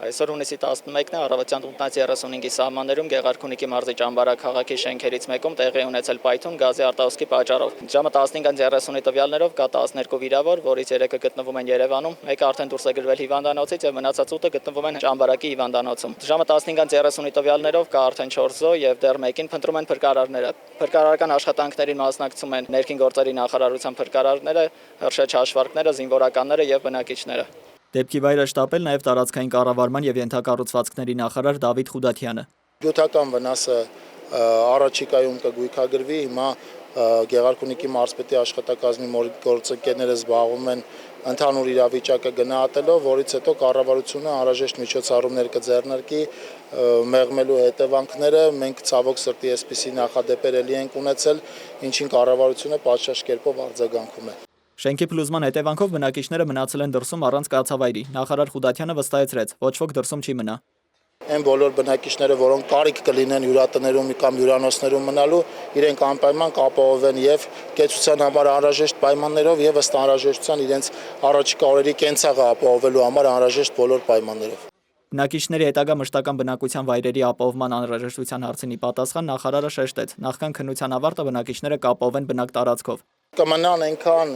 Այսօր հունիսի 11-ն է, առավոտյան 8:35-ի սահմաններում Գեղարքունիքի մարզի Ճամբարա քաղաքի շենքերից մեկում տեղի ունեցել պայթյուն գազի արտահոսքի պատճառով։ Ժամը 15:30-ի տվյալներով կա 12 վիրավոր, որից 3-ը գտնվում են Երևանում, մեկը արդեն դուրս է գրվել հիվանդանոցից եւ մնացած 8-ը գտնվում են Ճամբարակի հիվանդանոցում։ Ժամը 15:30-ի տվյալներով կա արդեն 4 զոհ եւ դեռ մեկին փնտրում են փրկարարները։ Փրկարարական աշխատանքներին մասնակցում են ներքին գործերի նախարարության փրկարարները, հրշեջ հաշվարկները, զինվորականները եւ բնակիչները։ Դեպքի վայրը շտապել նաև տարածքային կառավարման եւ ենթակառուցվածքների նախարար Դավիթ Խուդաթյանը։ Գյուտական վնասը առաջիկայում կգույքագրվի, հիմա Գեղարքունիքի մարզպետի աշխատակազմի գործընկերները զբաղվում են ընդհանուր իրավիճակը գնահատելով, որից հետո կառավարությունը անհրաժեշտ միջոցառումներ կձեռնարկի մեղմելու հետևանքները։ Մենք ցավոք սրտի այսպիսի նախադեպեր էլի ենք ունեցել, ինչին կառավարությունը պատշաճ կերպով արձագանքում է։ Շենքի փլուզման հետևանքով բնակիչները մնացել են դրսում առանց կացավայրի։ Նախարար Խուդաթյանը վստահեցրեց, ոչ ոք դրսում չի մնա։ Այն բոլոր բնակիչները, որոնք կարիք կլինեն հյուրատներում կամ հյուրանոցներում մնալու, իրենք անպայման կապահովեն եւ կեցության համար անհրաժեշտ պայմաններով եւ ըստ անհրաժեշտության իրենց առաջիկա օրերի կենցաղը ապահովելու համար անհրաժեշտ բոլոր պայմաններով։ Բնակիչների հետագա մշտական բնակության վայրերի ապահովման անհրաժեշտության հարցին ի պատասխան նախարարը շեշտեց, նախքան քննության ավարտը բնակիչները կապահովեն բնակ տարածքով։ Կմնան այնքան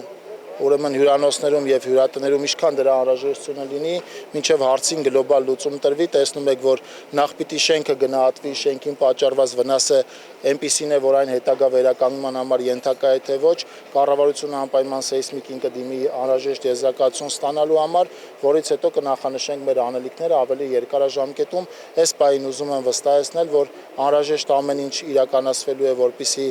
ուրեմն հյուրանոցներում եւ հյուրատներում ինչքան դրա անհրաժեշտությունը լինի, մինչեւ հարցին գլոբալ լուծում տրվի, տեսնում եք, որ նախ պիտի շենքը գնահատվի, շենքին պատճառված վնասը այնպիսին է, որ այն հետագա վերականգնման համար ենթակա է թե ոչ, կառավարությունը անպայման սեյսմիկին կդիմի անհրաժեշտ եզրակացություն ստանալու համար, որից հետո կնախանշենք մեր անելիքները ավելի երկարաժամկետում։ Այս պահին ուզում եմ վստահեցնել, որ անհրաժեշտ ամեն ինչ իրականացվելու է, որպեսզի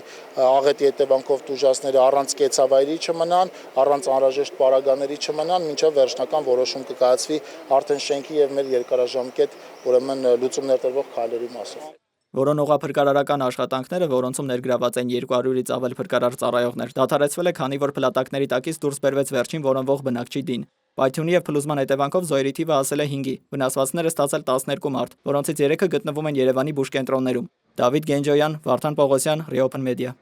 աղետի հետևանքով տուժածները առանց կեցավայրի չմնան, առանց անհրաժեշտ պարագաների չմնան, մինչև վերջնական որոշում կկայացվի արդեն շենքի եւ մեր երկարաժամկետ ուրեմն լուծումներ տրվող քայլերի մասով։ Որոնողափրկարարական աշխատանքները, որոնցում ներգրաված են 200-ից ավել փրկարար ծառայողներ, դադարեցվել է, քանի որ փլատակների տակից դուրս բերվեց վերջին որոնվող բնակչի դին։ Պայթյունի եւ փլուզման հետևանքով զոհերի թիվը հասել է 5-ի, վնասվածքները ստացել 12 մարդ, որոնցից 3-ը գտնվում են Երևանի բուժկենտրոններում։ Դավիթ Գենջոյան, Վարդան Պողոսյան, Reopen Media։